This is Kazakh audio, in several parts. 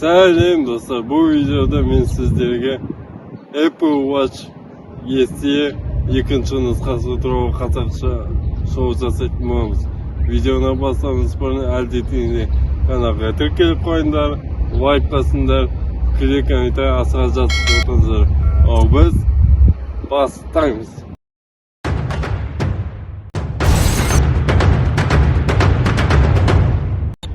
Сәлем достар, бұл видеода мен сіздерге Apple Watch SE екінші нұсқасы туралы қазақша шоу жасайтын боламыз. Видеоны бастауымыз бұрын әлдетінде каналға тіркеліп қойыңдар, лайк басыңдар, пікір комментарий асыға жазып отырыңыздар. Ал біз бастаймыз.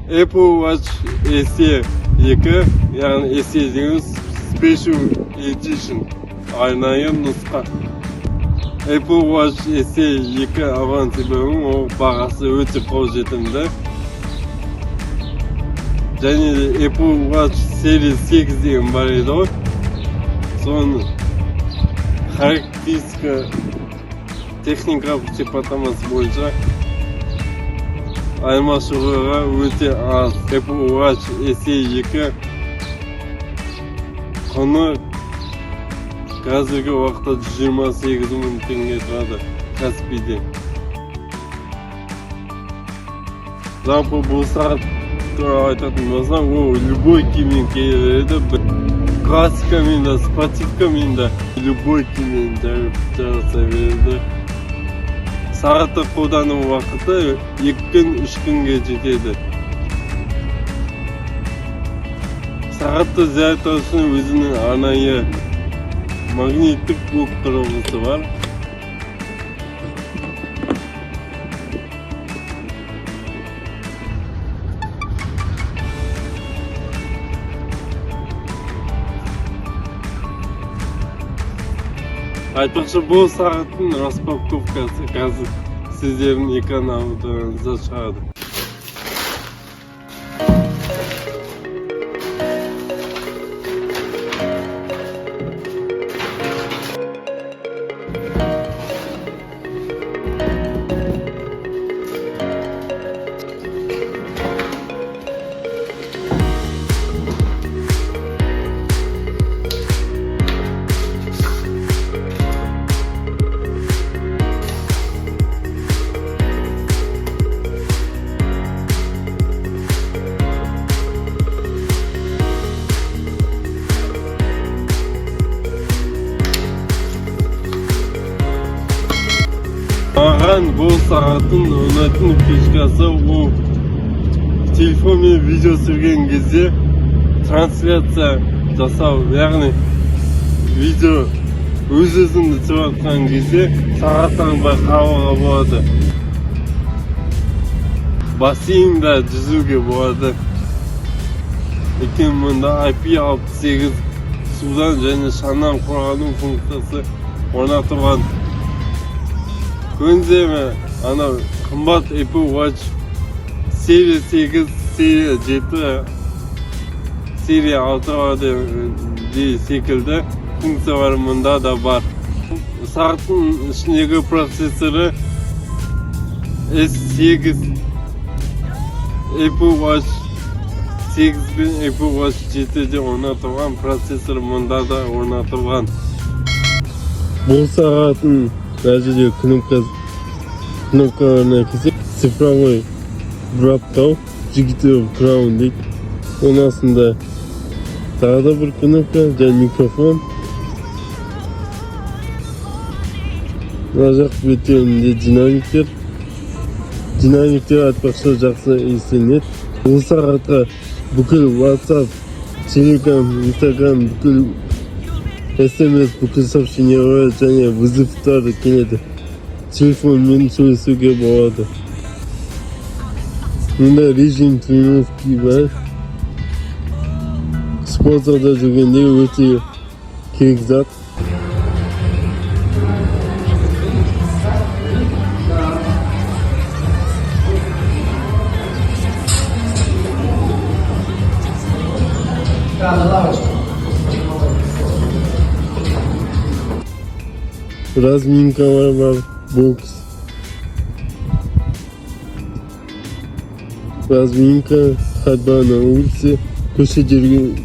Apple Watch SE 2, yani SE dediğimiz Special Edition, arnayı nusqa. Apple Watch SE 2 Avanti bölümün o бағасы өте қолжетімді. Және де Apple Watch Series 8 деген бар еді ғой. Соның характеристика техникалық сипаттамасы бойынша айырмашылығы өте аз. Apple Watch SE 2 құны қазіргі уақытта 28 мың теңге тұрады Каспийде. Жалпы бұл сағат туралы айтатын болсам, ол любой киіммен киіледі. Классикамен де, спортивкамен де, любой киіммен жараса береді. Сағатты қолдану уақыты 2-3 күнге жетеді. Сағатты зәрттау үшін өзінің арнайы магниттік блок құрылғысы бар. Айтпақшы, бұл сағаттың распаковкасы қазір сіздердің экран аударыңызда шығады. Маған бұл сағаттың ұнайтын фишкасы ол телефонмен видео түсірген кезде трансляция жасау, яғни видео өз-өзіңді түсіріп жатқан кезде сағаттан байқауға болады. Бассейнда жүзуге болады. Екен мұнда IP68 судан және шаңнан қорғану функциясы орнатылған. Көңіземе ана қымбат Apple Watch серия 8, серия 7, серия 6 секілді функциялар мұнда да бар. Сағаттың ішіндегі процессоры S8 Apple Watch 8 пен Apple Watch 7-де орнатылған процессор мұнда да орнатылған. Бұл сағаттың Даже кнопкаларына келсек, цифровой браптау, Digital Crown дейді. Оның астында тағы да бір кнопка, және микрофон. Мына жақ беттерінде динамиктер. Динамиктер айтпақшы жақсы естілінеді. Бұл сағатқа бүкіл WhatsApp, Telegram, Instagram, бүкіл SMS, бүкіл сообщениялар және вызовтар келеді. Телефонмен сөйлесуге болады. Мұнда режим тренировки бар. Спортзалда жүргенде өте керек зат. Разминкалар бар, бокс. Разминка, ходьба на улице, көшеде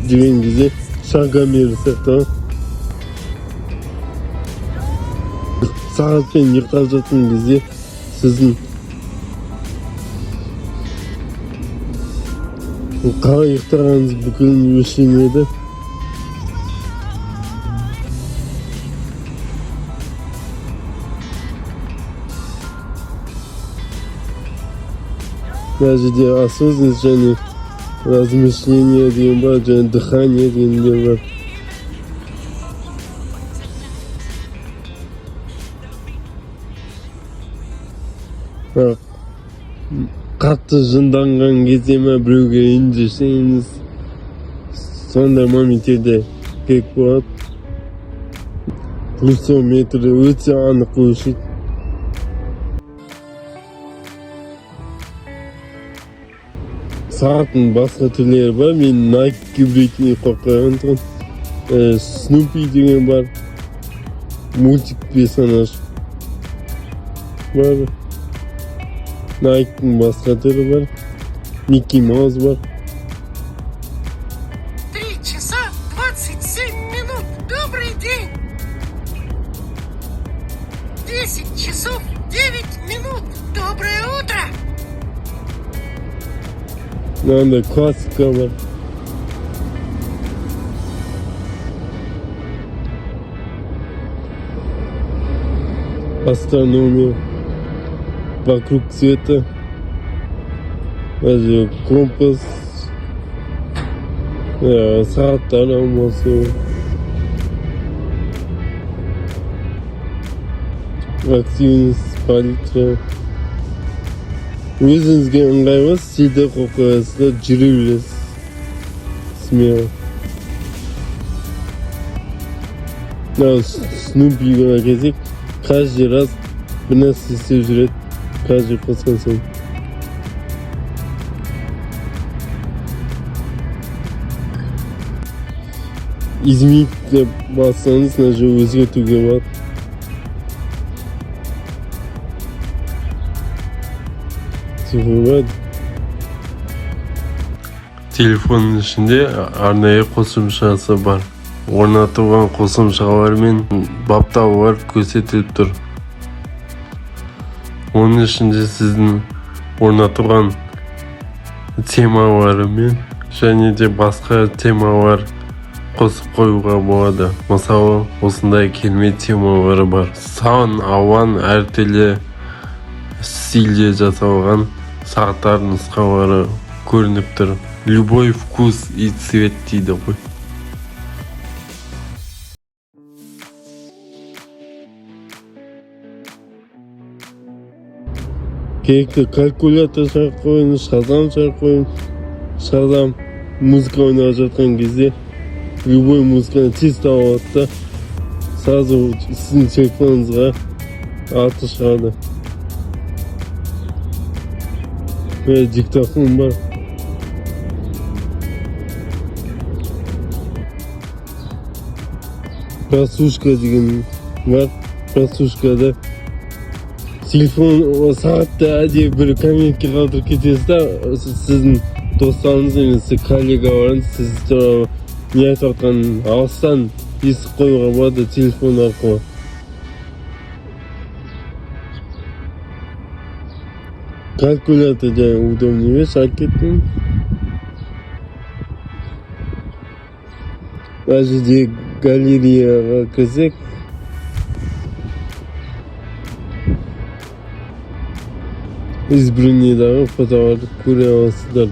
жүрген кезде шагомер сақтау. Сағатпен ұйықтап жатқан кезде сіздің Қалай ұйықтағаныңыз бүкіл өшленеді. Даже де осознанность және размышление деген бар, және дыхание дегендер бар. Қатты жынданған кезде ме біреуге ренжісеңіз, сондай моменттерде керек болады. Плюсометрі өте анық өлшейді. Сағаттың басқа түрлері бар. Мен Nike гибридіне қойып қойған тұғын. Snoopy деген бар. Мультик персонаж бар. Nike'ның басқа түрі бар. Mickey Mouse бар. 3 часа 27 минут. Добрый день. 10 часов 9 минут. Доброе утро. Мынандай классика бар. Астрономия. Вокруг света. Даже компас. Сағаттар алмасу. Активность палитра. Өзіңізге ыңғайлы стильді қойып қоясыздар, жүре бересіз. Смело. Снупиге келсек, каждый раз бір нәрсе істеп жүреді. Каждый қосқан сайын. Изменить деп бассаңыз, мына жер өзгертуге болады. Телефонның ішінде арнайы қосымшасы бар. Орнатылған қосымшалар мен баптаулар көрсетіліп тұр. Оның ішінде сіздің орнатылған темалары мен және де басқа темалар қосып қоюға болады. Мысалы, осындай керемет темалары бар. Сан алуан әртүрлі стильде жасалған сағаттар нұсқалары көрініп тұр. Любой вкус и цвет дейді ғой. Керекті калькулятор шақырып қойыңыз, Шазам шақырып қойыңыз. Шазам музыка ойнап жатқан кезде любой музыканы тез тауып алады да, сразу сіздің телефоныңызға аты шығады. Диктофон бар. Прослушка деген бар. Прослушкада телефон сағатты әдейі бір комментке қалдырып кетесіз да, сіздің достарыңыз немесе коллегаларыңыз сіз туралы не айтып жатқанын алыстан естіп қоюға болады телефон арқылы. Калькулятор және удобный емес, әкеттім. Әжеде галереяға кірсек, избранныйдағы фотоларды көре аласыздар.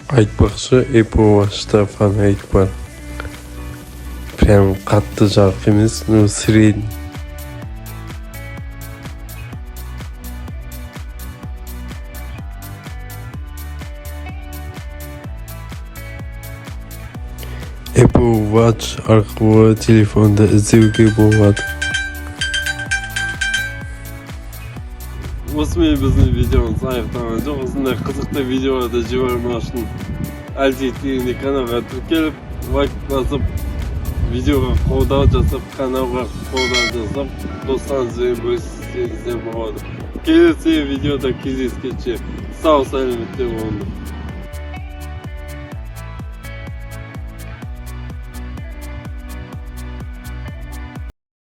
Айтпақшы, Apple Watch'та фонарик бар. Прям қатты жарық емес, но средний. Apple Watch арқылы телефонды іздеуге болады. Осымен біздің видеомыз аяқталған жоқ. Осындай қызықты видеоларды жібермеу үшін әлжеттеріне каналға тіркеліп, лайк басып, видеоға қолдау жасап, каналға қолдау жасап, достарыңызбен бөліссеңіздер болады. Келесі видеода кездескенше сау сәлемет болыңыздар.